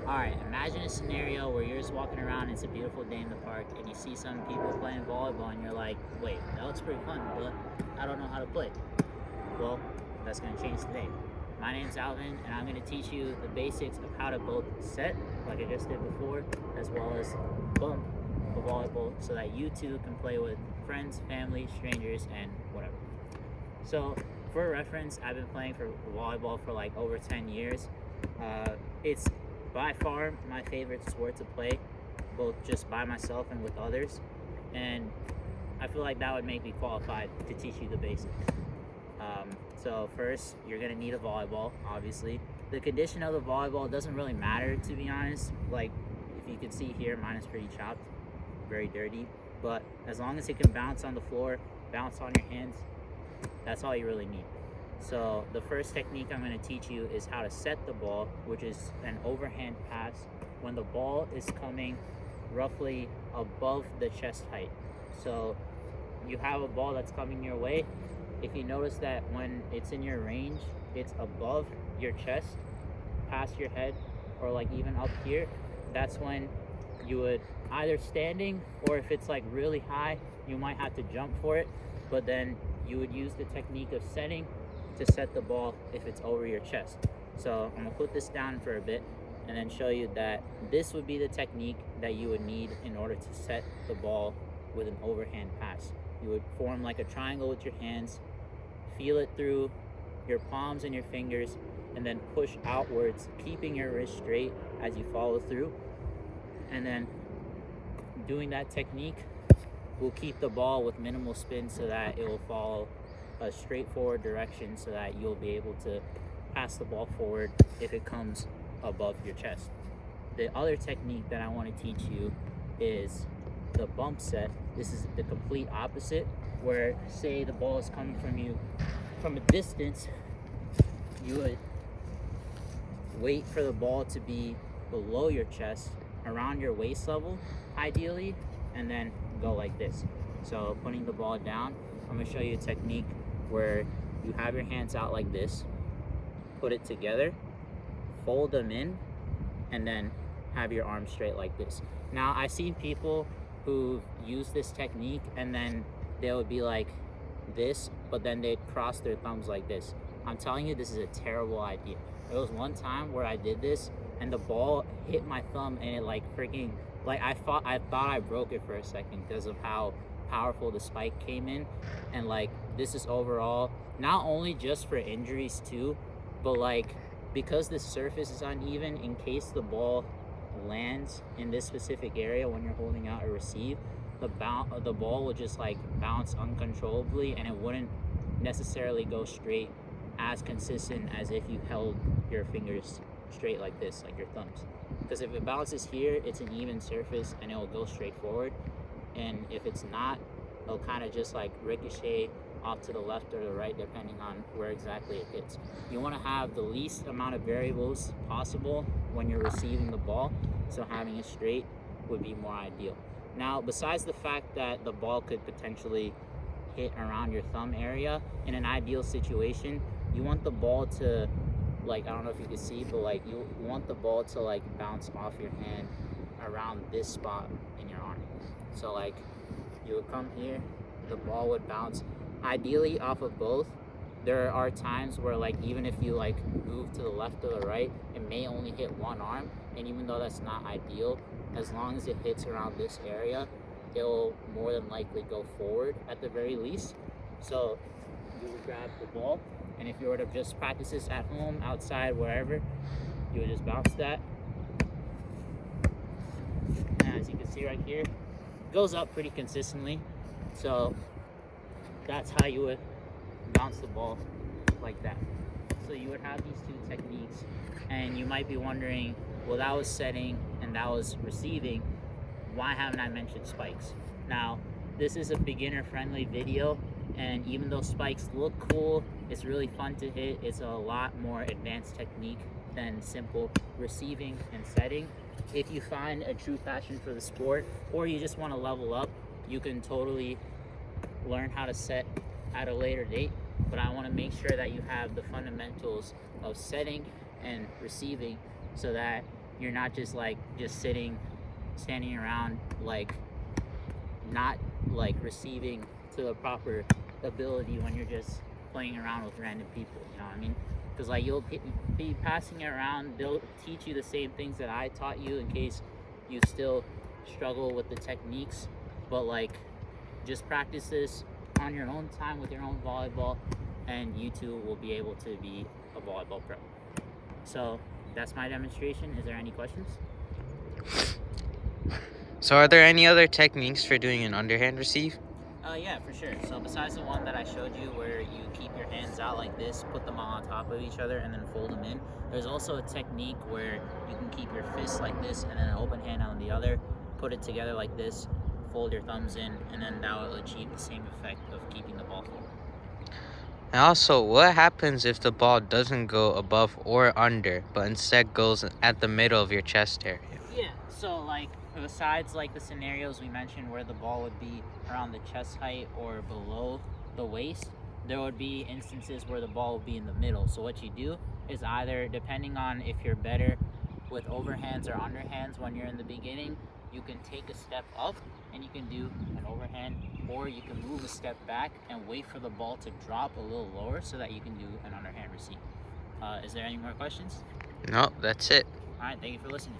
Alright, imagine a scenario where you're just walking around, it's a beautiful day in the park, and you see some people playing volleyball, and you're like, wait, that looks pretty fun, but I don't know how to play. Well, that's going to change today. My name's Alvin, and I'm going to teach you the basics of how to both set, like I just did before, as well as bump a volleyball so that you too can play with friends, family, strangers, and whatever. So, for reference, I've been playing for volleyball for like over 10 years. It's by far my favorite sport to play, both just by myself and with others. And I feel like that would make me qualified to teach you the basics. So first, you're gonna need a volleyball, obviously. The condition of the volleyball doesn't really matter, to be honest. Like, if you can see here, mine is pretty chopped, very dirty. But as long as it can bounce on the floor, bounce on your hands, that's all you really need. So the first technique I'm going to teach you is how to set the ball, which is an overhand pass when the ball is coming roughly above the chest height. So you have a ball that's coming your way. If you notice that when it's in your range, it's above your chest, past your head, or like even up here, that's when you would either standing, or if it's like really high, you might have to jump for it, but then you would use the technique of setting to set the ball if it's over your chest. So I'm gonna put this down for a bit and then show you that this would be the technique that you would need in order to set the ball with an overhand pass. You would form like a triangle with your hands, feel it through your palms and your fingers, and then push outwards, keeping your wrist straight as you follow through. And then doing that technique will keep the ball with minimal spin so that it will follow a straightforward direction so that you'll be able to pass the ball forward if it comes above your chest. The other technique that I want to teach you is the bump set. This is the complete opposite, where say the ball is coming from you from a distance, you would wait for the ball to be below your chest, around your waist level ideally, and then go like this. So putting the ball down, I'm going to show you a technique where you have your hands out like this, put it together, fold them in, and then have your arms straight like this. Now, I've seen people who use this technique and then they would be like this, but then they'd cross their thumbs like this. I'm telling you, this is a terrible idea. There was one time where I did this and the ball hit my thumb and it like freaking, like I thought I broke it for a second because of how powerful the spike came in. And like, this is overall not only just for injuries too, but like because the surface is uneven, in case the ball lands in this specific area when you're holding out a receive, the ball will just like bounce uncontrollably and it wouldn't necessarily go straight as consistent as if you held your fingers straight like this, like your thumbs. Because if it bounces here, it's an even surface and it will go straight forward. And if it's not, it'll kind of just like ricochet off to the left or the right depending on where exactly it hits. You want to have the least amount of variables possible when you're receiving the ball, so having it straight would be more ideal. Now, besides the fact that the ball could potentially hit around your thumb area, in an ideal situation, you want the ball to, like, I don't know if you can see, but like you want the ball to like bounce off your hand around this spot in your arm. So like you would come here, the ball would bounce ideally off of both. There are times where like even if you like move to the left or the right, it may only hit one arm, and even though that's not ideal, as long as it hits around this area, it'll more than likely go forward at the very least. So you would grab the ball, and if you were to just practice this at home, outside, wherever, you would just bounce that. And as you can see right here, it goes up pretty consistently. So that's how you would bounce the ball, like that. So you would have these two techniques, and you might be wondering, well, that was setting and that was receiving. Why haven't I mentioned spikes? Now, this is a beginner-friendly video, and even though spikes look cool, it's really fun to hit. It's a lot more advanced technique than simple receiving and setting. If you find a true passion for the sport, or you just want to level up, you can totally learn how to set at a later date, but I want to make sure that you have the fundamentals of setting and receiving so that you're not just sitting, standing around, like not like receiving to the proper ability when you're just playing around with random people. You know what I mean? Because like you'll be passing it around, they'll teach you the same things that I taught you in case you still struggle with the techniques. But like, just practice this on your own time with your own volleyball, and you too will be able to be a volleyball pro. So that's my demonstration. Is there any questions? So are there any other techniques for doing an underhand receive? Yeah, for sure. So besides the one that I showed you where you keep your hands out like this, put them on top of each other, and then fold them in, there's also a technique where you can keep your fists like this and then an open hand on the other, put it together like this, fold your thumbs in, and then that will achieve the same effect of keeping the ball forward. And also, what happens if the ball doesn't go above or under, but instead goes at the middle of your chest area? Yeah, so like besides like the scenarios we mentioned where the ball would be around the chest height or below the waist, there would be instances where the ball would be in the middle. So what you do is either, depending on if you're better with overhands or underhands when you're in the beginning, you can take a step up and you can do an overhand, or you can move a step back and wait for the ball to drop a little lower so that you can do an underhand receive. Is there any more questions? No, that's it. All right, thank you for listening.